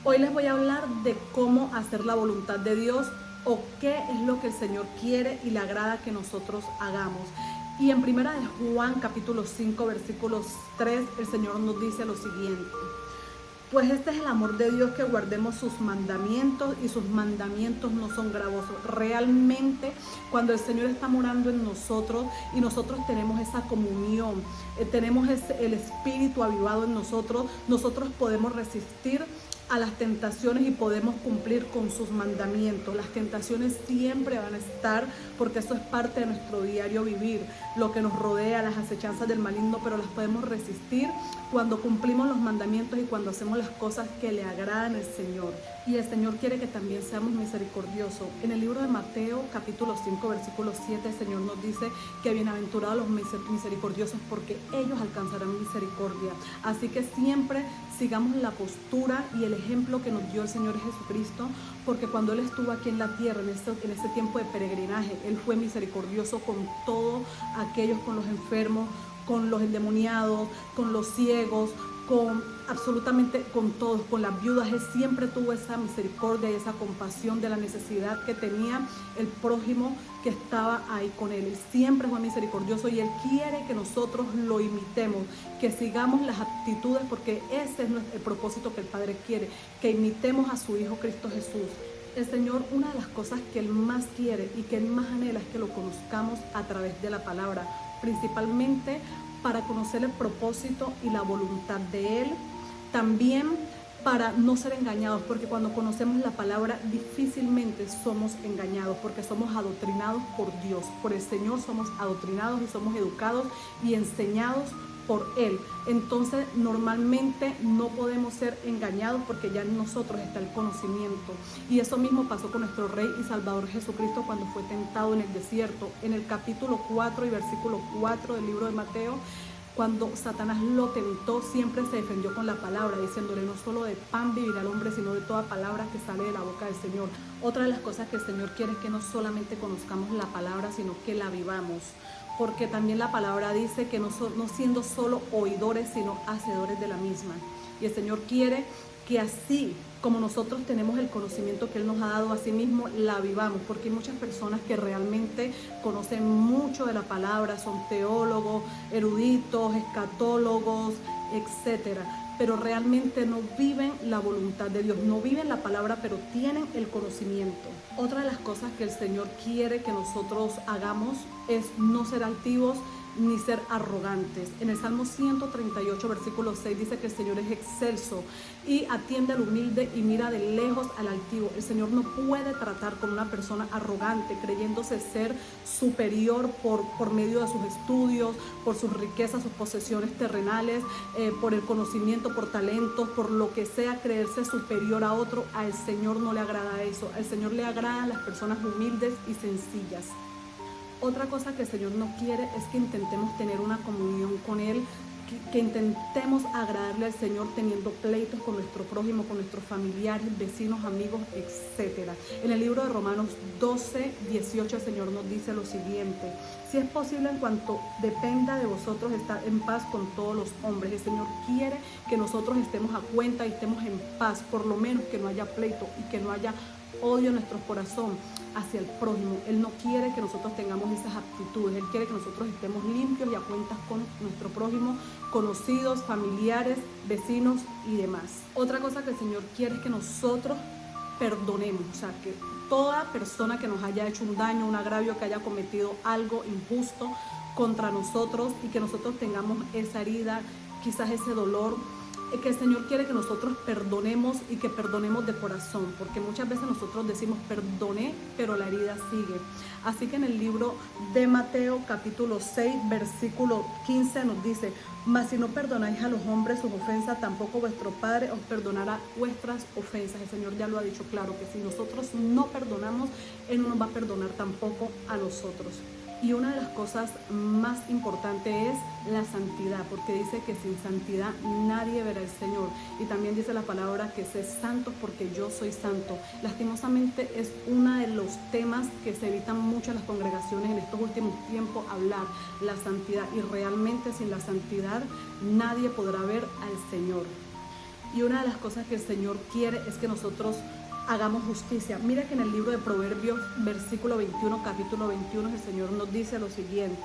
Hoy les voy a hablar de cómo hacer la voluntad de Dios o qué es lo que el Señor quiere y le agrada que nosotros hagamos. Y en primera de Juan capítulo 5 versículos 3 el Señor nos dice lo siguiente: pues este es el amor de Dios, que guardemos sus mandamientos, y sus mandamientos no son gravosos. Realmente, cuando el Señor está morando en nosotros y nosotros tenemos esa comunión, tenemos el Espíritu avivado en nosotros, nosotros podemos resistir a las tentaciones y podemos cumplir con sus mandamientos. Las tentaciones siempre van a estar, porque eso es parte de nuestro diario vivir, lo que nos rodea, las acechanzas del maligno, pero las podemos resistir cuando cumplimos los mandamientos y cuando hacemos las cosas que le agradan al Señor. Y el Señor quiere que también seamos misericordiosos. En el libro de Mateo capítulo 5 versículo 7 el Señor nos dice que bienaventurados los misericordiosos, porque ellos alcanzarán misericordia. Así que siempre sigamos la postura y el ejemplo que nos dio el Señor Jesucristo, porque cuando Él estuvo aquí en la tierra, en ese tiempo de peregrinaje, Él fue misericordioso con todos aquellos, con los enfermos, con los endemoniados, con los ciegos, con absolutamente con todos, con las viudas. Él siempre tuvo esa misericordia y esa compasión de la necesidad que tenía el prójimo que estaba ahí con él. Él siempre fue misericordioso y Él quiere que nosotros lo imitemos, que sigamos las actitudes, porque ese es el propósito que el Padre quiere, que imitemos a su Hijo Cristo Jesús. El Señor, una de las cosas que Él más quiere y que Él más anhela es que lo conozcamos a través de la palabra, principalmente para conocer el propósito y la voluntad de Él, también para no ser engañados, porque cuando conocemos la palabra difícilmente somos engañados, porque somos adoctrinados por Dios, por el Señor somos adoctrinados y somos educados y enseñados por Él. Entonces normalmente no podemos ser engañados, porque ya en nosotros está el conocimiento. Y eso mismo pasó con nuestro Rey y Salvador Jesucristo cuando fue tentado en el desierto. En el capítulo 4 y versículo 4 del libro de Mateo, cuando Satanás lo tentó, siempre se defendió con la palabra, diciéndole: no solo de pan vivirá el hombre, sino de toda palabra que sale de la boca del Señor. Otra de las cosas que el Señor quiere es que no solamente conozcamos la palabra, sino que la vivamos, porque también la palabra dice que no siendo solo oidores, sino hacedores de la misma. Y el Señor quiere que así como nosotros tenemos el conocimiento que Él nos ha dado, a sí mismo la vivamos, porque hay muchas personas que realmente conocen mucho de la palabra, son teólogos, eruditos, escatólogos, etcétera, pero realmente no viven la voluntad de Dios, no viven la palabra, pero tienen el conocimiento. Otra de las cosas que el Señor quiere que nosotros hagamos es no ser altivos ni ser arrogantes. En el Salmo 138 versículo 6 dice que el Señor es excelso y atiende al humilde y mira de lejos al altivo. El Señor no puede tratar con una persona arrogante, creyéndose ser superior por medio de sus estudios, por sus riquezas, sus posesiones terrenales, por el conocimiento, por talentos, por lo que sea, creerse superior a otro. Al Señor no le agrada eso. Al Señor le agradan las personas humildes y sencillas. Otra cosa que el Señor no quiere es que intentemos tener una comunión con Él, que intentemos agradarle al Señor teniendo pleitos con nuestro prójimo, con nuestros familiares, vecinos, amigos, etc. En el libro de Romanos 12, 18 el Señor nos dice lo siguiente: si es posible, en cuanto dependa de vosotros, estar en paz con todos los hombres. El Señor quiere que nosotros estemos a cuenta y estemos en paz, por lo menos que no haya pleito y que no haya odio en nuestro corazón hacia el prójimo. Él no quiere que nosotros tengamos esas actitudes. Él quiere que nosotros estemos limpios y a cuentas con nuestro prójimo, conocidos, familiares, vecinos y demás. Otra cosa que el Señor quiere es que nosotros perdonemos, o sea, que toda persona que nos haya hecho un daño, un agravio, que haya cometido algo injusto contra nosotros, y que nosotros tengamos esa herida, quizás ese dolor, que el Señor quiere que nosotros perdonemos y que perdonemos de corazón, porque muchas veces nosotros decimos perdoné, pero la herida sigue. Así que en el libro de Mateo capítulo 6 versículo 15 nos dice: mas si no perdonáis a los hombres sus ofensas, tampoco vuestro Padre os perdonará vuestras ofensas. El Señor ya lo ha dicho claro, que si nosotros no perdonamos, Él no nos va a perdonar tampoco a nosotros. Y una de las cosas más importantes es la santidad, porque dice que sin santidad nadie verá al Señor. Y también dice la palabra que sé santos porque yo soy santo. Lastimosamente es uno de los temas que se evitan mucho en las congregaciones en estos últimos tiempos, hablar la santidad. Y realmente sin la santidad nadie podrá ver al Señor. Y una de las cosas que el Señor quiere es que nosotros hagamos justicia. Mira que en el libro de Proverbios, versículo 21, capítulo 21, el Señor nos dice lo siguiente: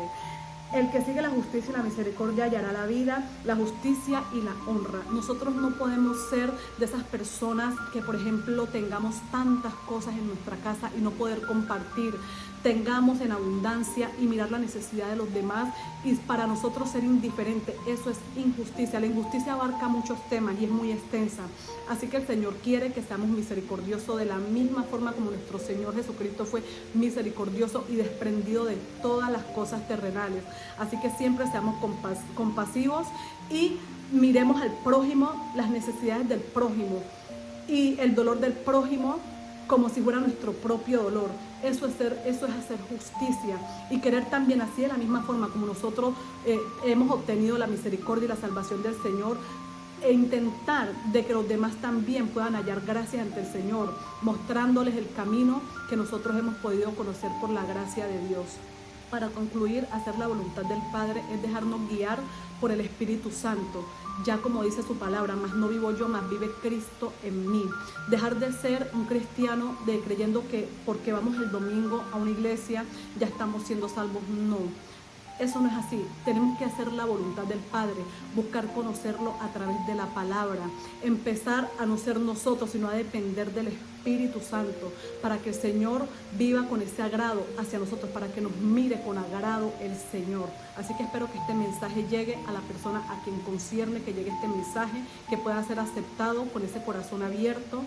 el que sigue la justicia y la misericordia hallará la vida, la justicia y la honra. Nosotros no podemos ser de esas personas que, por ejemplo, tengamos tantas cosas en nuestra casa y no poder compartir. Tengamos en abundancia y mirar la necesidad de los demás y para nosotros ser indiferente. Eso es injusticia. La injusticia abarca muchos temas y es muy extensa. Así que el Señor quiere que seamos misericordiosos de la misma forma como nuestro Señor Jesucristo fue misericordioso y desprendido de todas las cosas terrenales. Así que siempre seamos compasivos y miremos al prójimo, las necesidades del prójimo y el dolor del prójimo como si fuera nuestro propio dolor. Eso es hacer justicia y querer también así de la misma forma como nosotros hemos obtenido la misericordia y la salvación del Señor, e intentar de que los demás también puedan hallar gracia ante el Señor, mostrándoles el camino que nosotros hemos podido conocer por la gracia de Dios. Para concluir, hacer la voluntad del Padre es dejarnos guiar por el Espíritu Santo. Ya como dice su palabra, más no vivo yo, más vive Cristo en mí. Dejar de ser un cristiano creyendo que porque vamos el domingo a una iglesia ya estamos siendo salvos. No. Eso no es así. Tenemos que hacer la voluntad del Padre, buscar conocerlo a través de la palabra, empezar a no ser nosotros, sino a depender del Espíritu Santo, para que el Señor viva con ese agrado hacia nosotros, para que nos mire con agrado el Señor. Así que espero que este mensaje llegue a la persona a quien concierne, que llegue este mensaje, que pueda ser aceptado con ese corazón abierto.